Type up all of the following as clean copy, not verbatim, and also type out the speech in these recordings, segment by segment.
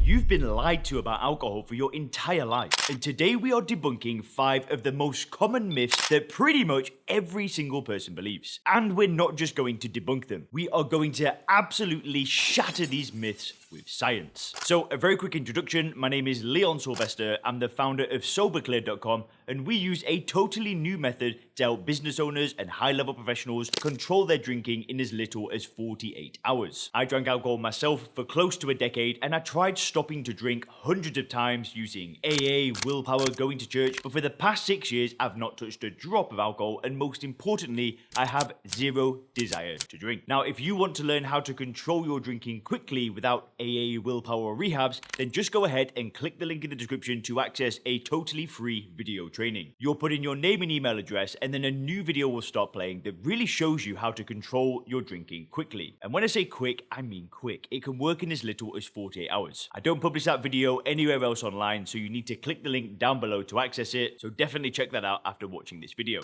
You've been lied to about alcohol for your entire life, and today we are debunking 5 of the most common myths that pretty much every single person believes. And we're not just going to debunk them, we are going to absolutely shatter these myths with science. So a very quick introduction, my name is Leon Sylvester, I'm the founder of SoberClear.com, and we use a totally new method to help business owners and high-level professionals control their drinking in as little as 48 hours. I drank alcohol myself for close to a decade, and I tried stopping to drink hundreds of times using AA, willpower, going to church, but for the past 6 years I've not touched a drop of alcohol, and most importantly, I have zero desire to drink. Now, if you want to learn how to control your drinking quickly without AA, willpower, or rehabs, then just go ahead and click the link in the description to access a totally free video training. You'll put in your name and email address, and then a new video will start playing that really shows you how to control your drinking quickly. And when I say quick, I mean quick. It can work in as little as 48 hours. I don't publish that video anywhere else online, so you need to click the link down below to access it, so definitely check that out after watching this video.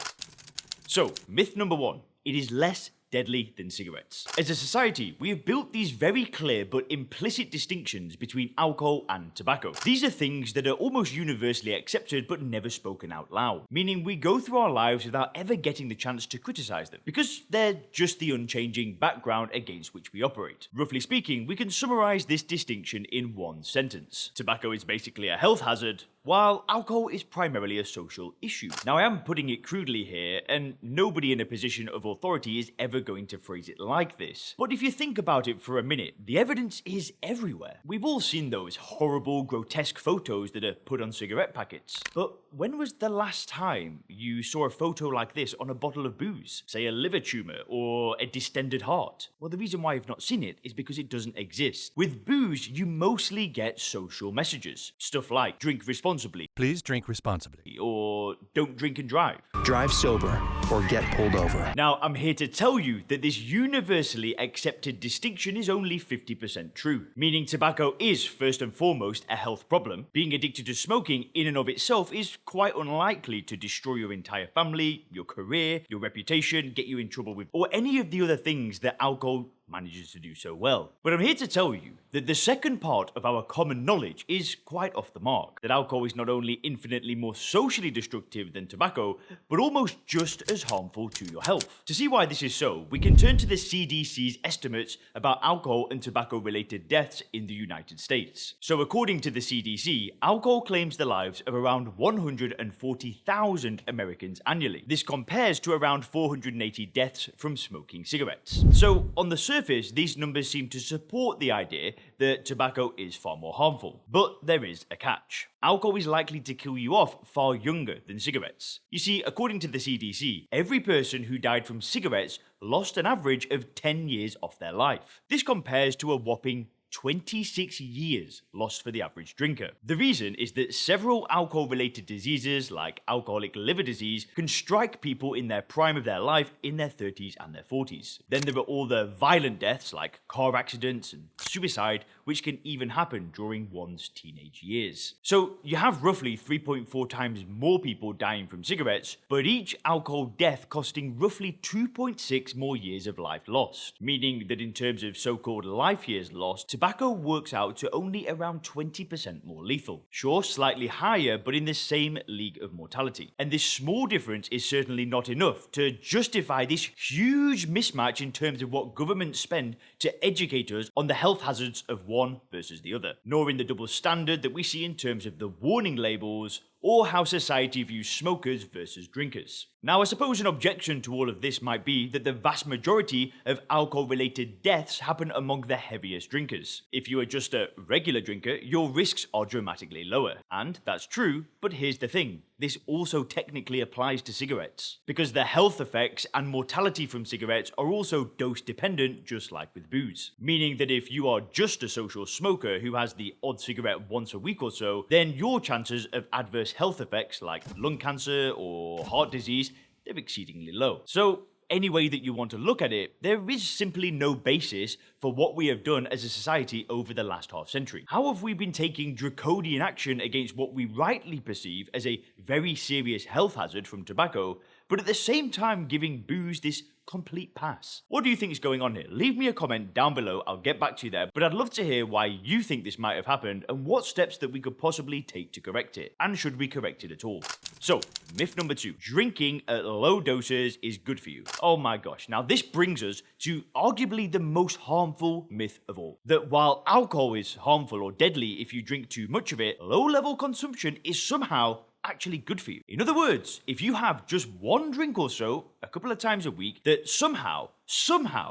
So, myth number 1, it is less deadly than cigarettes. As a society, we have built these very clear but implicit distinctions between alcohol and tobacco. These are things that are almost universally accepted but never spoken out loud, meaning we go through our lives without ever getting the chance to criticize them, because they're just the unchanging background against which we operate. Roughly speaking, we can summarize this distinction in one sentence. Tobacco is basically a health hazard, while alcohol is primarily a social issue. Now, I am putting it crudely here, and nobody in a position of authority is ever going to phrase it like this. But if you think about it for a minute, the evidence is everywhere. We've all seen those horrible, grotesque photos that are put on cigarette packets. But when was the last time you saw a photo like this on a bottle of booze? Say a liver tumor or a distended heart? Well, the reason why you've not seen it is because it doesn't exist. With booze, you mostly get social messages. Stuff like, drink responsibly. Please drink responsibly. Or don't drink and drive. Drive sober or get pulled over. Now, I'm here to tell you that this universally accepted distinction is only 50% true, meaning tobacco is first and foremost a health problem. Being addicted to smoking in and of itself is quite unlikely to destroy your entire family, your career, your reputation, get you in trouble with, or any of the other things that alcohol manages to do so well. But I'm here to tell you that the second part of our common knowledge is quite off the mark. That alcohol is not only infinitely more socially destructive than tobacco, but almost just as harmful to your health. To see why this is so, we can turn to the CDC's estimates about alcohol and tobacco-related deaths in the United States. So according to the CDC, alcohol claims the lives of around 140,000 Americans annually. This compares to around 480 deaths from smoking cigarettes. So on the surface, these numbers seem to support the idea that tobacco is far more harmful. But there is a catch. Alcohol is likely to kill you off far younger than cigarettes. You see, according to the CDC, every person who died from cigarettes lost an average of 10 years off their life. This compares to a whopping 26 years lost for the average drinker. The reason is that several alcohol-related diseases, like alcoholic liver disease, can strike people in their prime of their life in their 30s and their 40s. Then there are all the violent deaths, like car accidents and suicide, which can even happen during one's teenage years. So you have roughly 3.4 times more people dying from cigarettes, but each alcohol death costing roughly 2.6 more years of life lost, meaning that in terms of so-called life years lost, tobacco works out to only around 20% more lethal. Sure, slightly higher, but in the same league of mortality. And this small difference is certainly not enough to justify this huge mismatch in terms of what governments spend to educate us on the health hazards of one versus the other, nor in the double standard that we see in terms of the warning labels or how society views smokers versus drinkers. Now, I suppose an objection to all of this might be that the vast majority of alcohol-related deaths happen among the heaviest drinkers. If you are just a regular drinker, your risks are dramatically lower. And that's true, but here's the thing. This also technically applies to cigarettes, because the health effects and mortality from cigarettes are also dose-dependent, just like with booze. Meaning that if you are just a social smoker who has the odd cigarette once a week or so, then your chances of adverse health effects like lung cancer or heart disease, they're exceedingly low. So any way that you want to look at it, there is simply no basis for what we have done as a society over the last half century. How have we been taking draconian action against what we rightly perceive as a very serious health hazard from tobacco, but at the same time giving booze this complete pass. What do you think is going on here? Leave me a comment down below, I'll get back to you there, but I'd love to hear why you think this might have happened and what steps that we could possibly take to correct it, and should we correct it at all. So, myth number 2, drinking at low doses is good for you. Oh my gosh, now this brings us to arguably the most harmful myth of all. That while alcohol is harmful or deadly if you drink too much of it, low level consumption is somehow actually good for you. In other words, if you have just one drink or so a couple of times a week, that somehow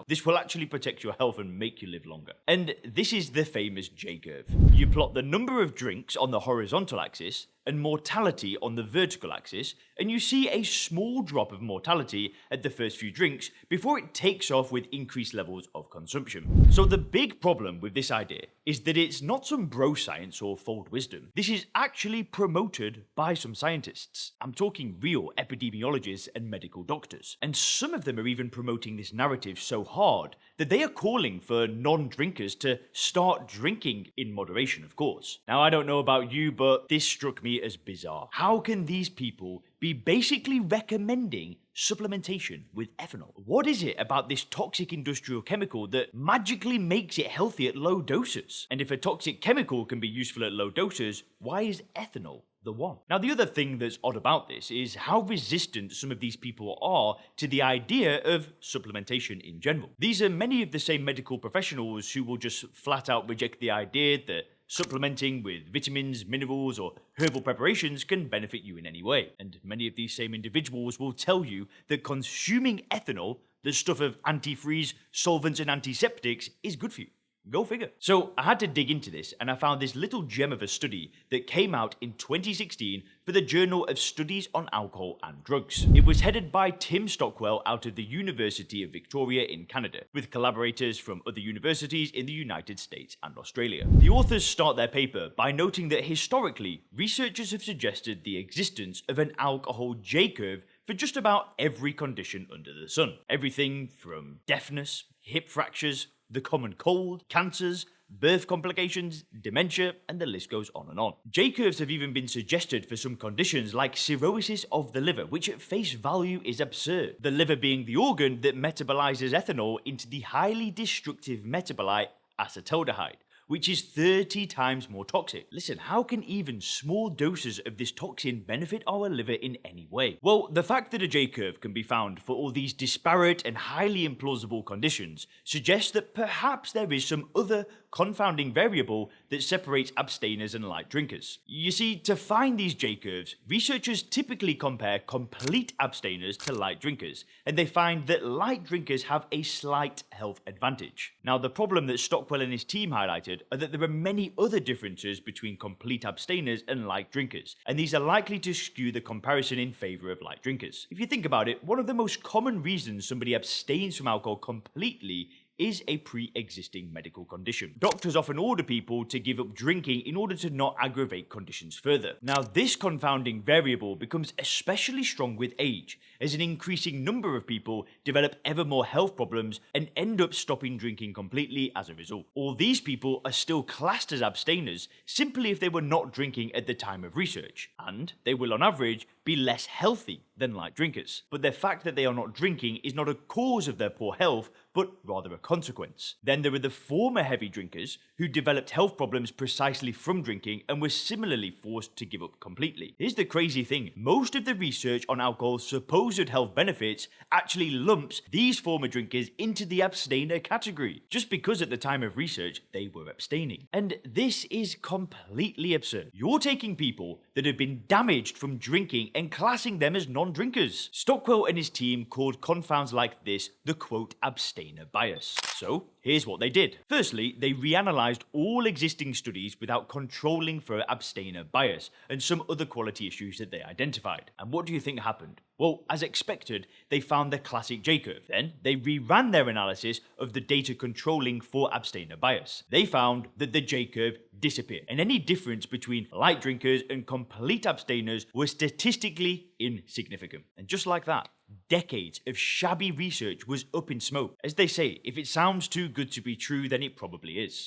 this will actually protect your health and make you live longer. And this is the famous J-curve. You plot the number of drinks on the horizontal axis and mortality on the vertical axis, and you see a small drop of mortality at the first few drinks before it takes off with increased levels of consumption. So the big problem with this idea is that it's not some bro science or fold wisdom. This is actually promoted by some scientists. I'm talking real epidemiologists and medical doctors. And some of them are even promoting this narrative so hard that they are calling for non-drinkers to start drinking in moderation, of course. Now, I don't know about you, but this struck me as bizarre. How can these people be basically recommending supplementation with ethanol? What is it about this toxic industrial chemical that magically makes it healthy at low doses? And if a toxic chemical can be useful at low doses, why is ethanol the one? Now, the other thing that's odd about this is how resistant some of these people are to the idea of supplementation in general. These are many of the same medical professionals who will just flat out reject the idea that supplementing with vitamins, minerals, or herbal preparations can benefit you in any way. And many of these same individuals will tell you that consuming ethanol, the stuff of antifreeze, solvents, and antiseptics, is good for you. Go figure. So I had to dig into this, and I found this little gem of a study that came out in 2016 for the Journal of Studies on Alcohol and Drugs. It was headed by Tim Stockwell out of the University of Victoria in Canada, with collaborators from other universities in the United States and Australia. The authors start their paper by noting that historically, researchers have suggested the existence of an alcohol J-curve for just about every condition under the sun. Everything from deafness, hip fractures, the common cold, cancers, birth complications, dementia, and the list goes on and on. J-curves have even been suggested for some conditions like cirrhosis of the liver, which at face value is absurd. The liver being the organ that metabolizes ethanol into the highly destructive metabolite acetaldehyde, which is 30 times more toxic. Listen, how can even small doses of this toxin benefit our liver in any way? Well, the fact that a J-curve can be found for all these disparate and highly implausible conditions suggests that perhaps there is some other confounding variable that separates abstainers and light drinkers. You see, to find these J-curves, researchers typically compare complete abstainers to light drinkers, and they find that light drinkers have a slight health advantage. Now, the problem that Stockwell and his team highlighted are that there are many other differences between complete abstainers and light drinkers, and these are likely to skew the comparison in favor of light drinkers. If you think about it, one of the most common reasons somebody abstains from alcohol completely is a pre-existing medical condition. Doctors often order people to give up drinking in order to not aggravate conditions further. Now, this confounding variable becomes especially strong with age, as an increasing number of people develop ever more health problems and end up stopping drinking completely as a result. All these people are still classed as abstainers simply if they were not drinking at the time of research, and they will on average be less healthy than light drinkers. But the fact that they are not drinking is not a cause of their poor health, but rather a consequence. Then there are the former heavy drinkers who developed health problems precisely from drinking and were similarly forced to give up completely. Here's the crazy thing: most of the research on alcohol's supposed health benefits actually lumps these former drinkers into the abstainer category, just because at the time of research they were abstaining. And this is completely absurd. You're taking people that have been damaged from drinking and classing them as non-drinkers. Stockwell and his team called confounds like this the quote abstainer bias. So here's what they did. Firstly, they reanalyzed all existing studies without controlling for abstainer bias and some other quality issues that they identified. And what do you think happened? Well, as expected, they found the classic J-curve. Then they reran their analysis of the data controlling for abstainer bias. They found that the J-curve disappeared, and any difference between light drinkers and complete abstainers was statistically insignificant. And just like that, decades of shabby research was up in smoke. As they say, if it sounds too good to be true, then it probably is.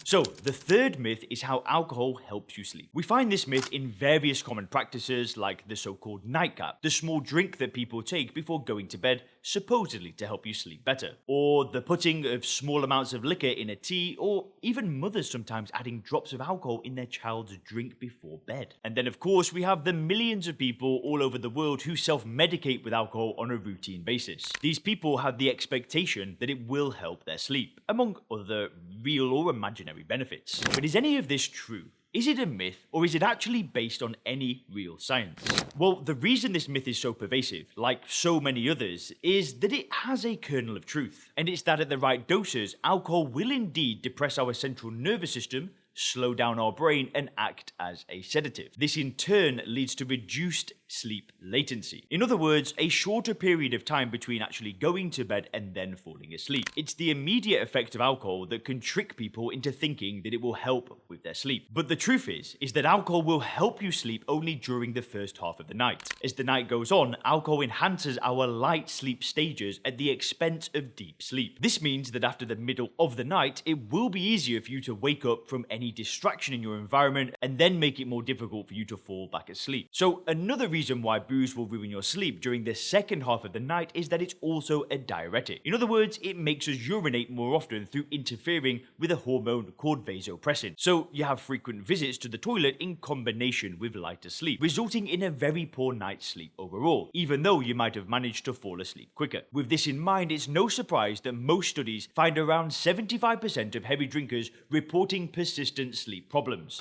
So, the third myth is how alcohol helps you sleep. We find this myth in various common practices like the so-called nightcap, the small drink that people take before going to bed, supposedly to help you sleep better, or the putting of small amounts of liquor in a tea, or even mothers sometimes adding drops of alcohol in their child's drink before bed. And then of course we have the millions of people all over the world who self-medicate with alcohol on a routine basis. These people have the expectation that it will help their sleep, among other real or imaginary benefits. But is any of this true? Is it a myth, or is it actually based on any real science? Well, the reason this myth is so pervasive, like so many others, is that it has a kernel of truth. And it's that at the right doses, alcohol will indeed depress our central nervous system, slow down our brain, and act as a sedative. This in turn leads to reduced sleep latency. In other words, a shorter period of time between actually going to bed and then falling asleep. It's the immediate effect of alcohol that can trick people into thinking that it will help with their sleep. But the truth is that alcohol will help you sleep only during the first half of the night. As the night goes on, alcohol enhances our light sleep stages at the expense of deep sleep. This means that after the middle of the night, it will be easier for you to wake up from any distraction in your environment and then make it more difficult for you to fall back asleep. So another reason why booze will ruin your sleep during the second half of the night is that it's also a diuretic. In other words, it makes us urinate more often through interfering with a hormone called vasopressin. So you have frequent visits to the toilet in combination with lighter sleep, resulting in a very poor night's sleep overall, even though you might have managed to fall asleep quicker. With this in mind, it's no surprise that most studies find around 75% of heavy drinkers reporting persistent sleep problems.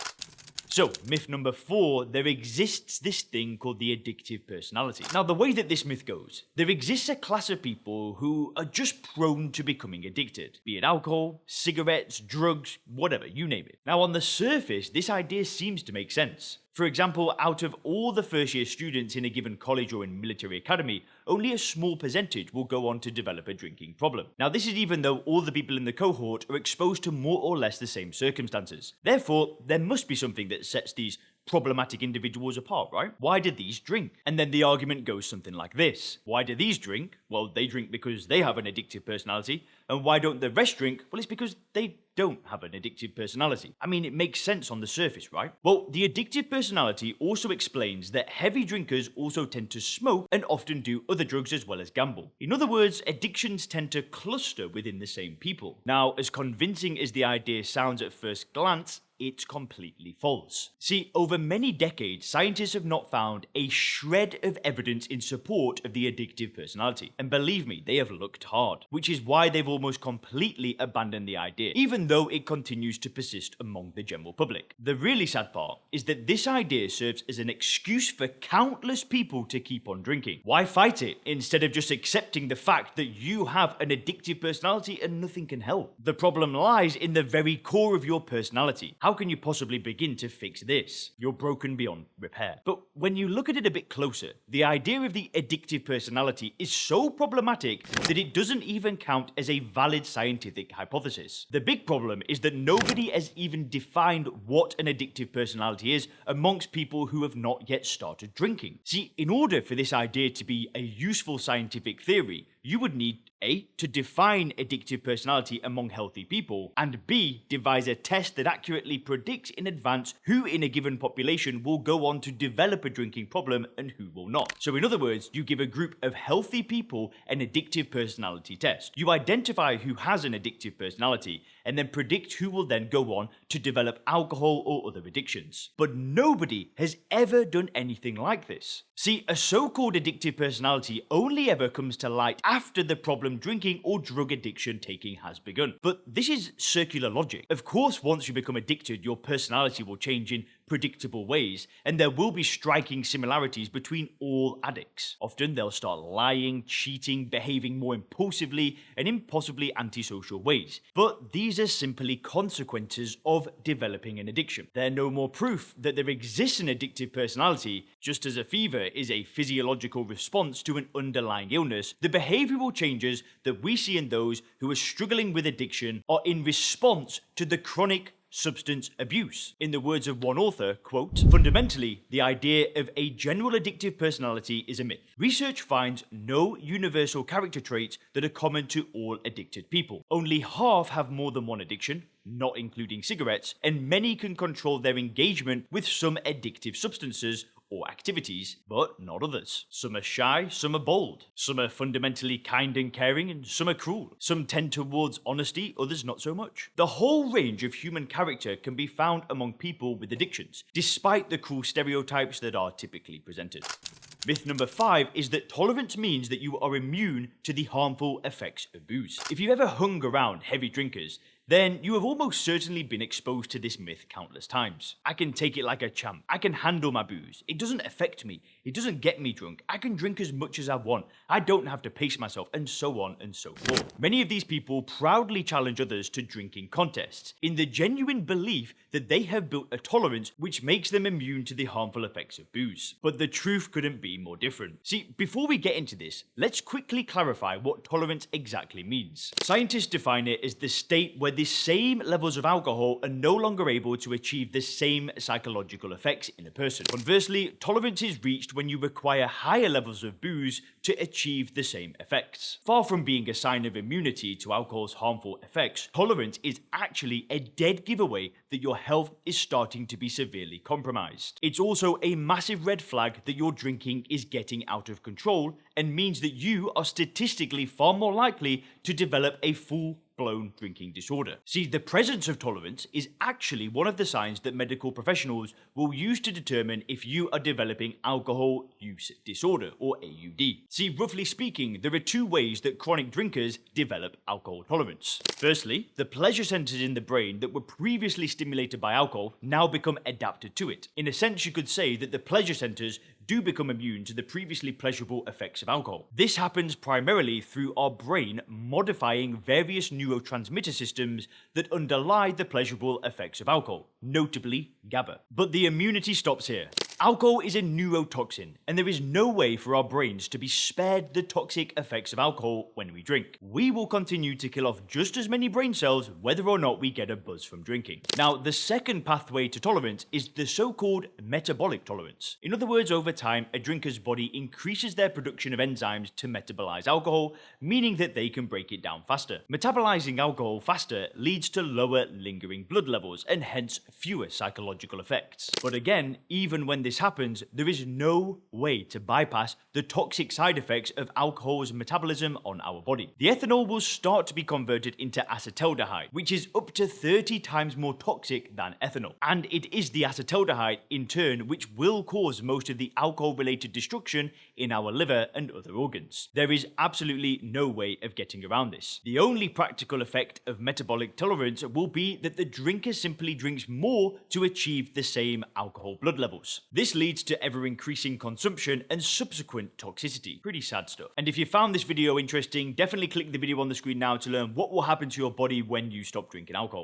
So, myth number 4, there exists this thing called the addictive personality. Now, the way that this myth goes, there exists a class of people who are just prone to becoming addicted, be it alcohol, cigarettes, drugs, whatever, you name it. Now, on the surface, this idea seems to make sense. For example, out of all the first-year students in a given college or in military academy, only a small percentage will go on to develop a drinking problem. Now, this is even though all the people in the cohort are exposed to more or less the same circumstances. Therefore, there must be something that sets these problematic individuals apart, right? Why do these drink? And then the argument goes something like this. Why do these drink? Well, they drink because they have an addictive personality. And why don't the rest drink? Well, it's because they don't have an addictive personality. I mean, it makes sense on the surface, right? Well, the addictive personality also explains that heavy drinkers also tend to smoke and often do other drugs as well as gamble. In other words, addictions tend to cluster within the same people. Now, as convincing as the idea sounds at first glance, it's completely false. See, over many decades, scientists have not found a shred of evidence in support of the addictive personality. And believe me, they have looked hard, which is why they've almost completely abandoned the idea, even though it continues to persist among the general public. The really sad part is that this idea serves as an excuse for countless people to keep on drinking. Why fight it instead of just accepting the fact that you have an addictive personality and nothing can help? The problem lies in the very core of your personality. How can you possibly begin to fix this? You're broken beyond repair. But when you look at it a bit closer, the idea of the addictive personality is so problematic that it doesn't even count as a valid scientific hypothesis. The big problem is that nobody has even defined what an addictive personality is amongst people who have not yet started drinking. See, in order for this idea to be a useful scientific theory, you would need A, to define addictive personality among healthy people, and B, devise a test that accurately predicts in advance who in a given population will go on to develop a drinking problem and who will not. So in other words, you give a group of healthy people an addictive personality test. You identify who has an addictive personality and then predict who will then go on to develop alcohol or other addictions. But nobody has ever done anything like this. See, a so-called addictive personality only ever comes to light after the problem drinking or drug addiction taking has begun. But this is circular logic. Of course, once you become addicted, your personality will change in predictable ways, and there will be striking similarities between all addicts. Often they'll start lying, cheating, behaving more impulsively, and in possibly antisocial ways. But these are simply consequences of developing an addiction. They're no more proof that there exists an addictive personality. Just as a fever is a physiological response to an underlying illness, the behavioral changes that we see in those who are struggling with addiction are in response to the chronic substance abuse. In the words of one author, quote, "Fundamentally, the idea of a general addictive personality is a myth. Research finds no universal character traits that are common to all addicted people. Only half have more than one addiction, not including cigarettes, and many can control their engagement with some addictive substances or activities, but not others. Some are shy, some are bold. Some are fundamentally kind and caring, and some are cruel. Some tend towards honesty, others not so much. The whole range of human character can be found among people with addictions, despite the cruel stereotypes that are typically presented." Myth number 5 is that tolerance means that you are immune to the harmful effects of booze. If you've ever hung around heavy drinkers, then you have almost certainly been exposed to this myth countless times. I can take it like a champ. I can handle my booze. It doesn't affect me. It doesn't get me drunk. I can drink as much as I want. I don't have to pace myself, and so on and so forth. Many of these people proudly challenge others to drinking contests in the genuine belief that they have built a tolerance which makes them immune to the harmful effects of booze. But the truth couldn't be more different. See, before we get into this, let's quickly clarify what tolerance exactly means. Scientists define it as the state where the same levels of alcohol are no longer able to achieve the same psychological effects in a person. Conversely, tolerance is reached when you require higher levels of booze to achieve the same effects. Far from being a sign of immunity to alcohol's harmful effects, tolerance is actually a dead giveaway that your health is starting to be severely compromised. It's also a massive red flag that your drinking is getting out of control and means that you are statistically far more likely to develop a full-blown drinking disorder. See, the presence of tolerance is actually one of the signs that medical professionals will use to determine if you are developing alcohol use disorder, or AUD. See, roughly speaking, there are two ways that chronic drinkers develop alcohol tolerance. Firstly, the pleasure centers in the brain that were previously stimulated by alcohol now become adapted to it. In a sense, you could say that the pleasure centers do become immune to the previously pleasurable effects of alcohol. This happens primarily through our brain modifying various neurotransmitter systems that underlie the pleasurable effects of alcohol, notably GABA. But the immunity stops here. Alcohol is a neurotoxin, and there is no way for our brains to be spared the toxic effects of alcohol when we drink. We will continue to kill off just as many brain cells whether or not we get a buzz from drinking. Now, the second pathway to tolerance is the so-called metabolic tolerance. In other words, over time, a drinker's body increases their production of enzymes to metabolize alcohol, meaning that they can break it down faster. Metabolizing alcohol faster leads to lower lingering blood levels and hence fewer psychological effects. But again, even when this happens, there is no way to bypass the toxic side effects of alcohol's metabolism on our body. The ethanol will start to be converted into acetaldehyde, which is up to 30 times more toxic than ethanol. And it is the acetaldehyde, in turn, which will cause most of the alcohol-related destruction in our liver and other organs. There is absolutely no way of getting around this. The only practical effect of metabolic tolerance will be that the drinker simply drinks more to achieve the same alcohol blood levels. This leads to ever-increasing consumption and subsequent toxicity. Pretty sad stuff. And if you found this video interesting, definitely click the video on the screen now to learn what will happen to your body when you stop drinking alcohol.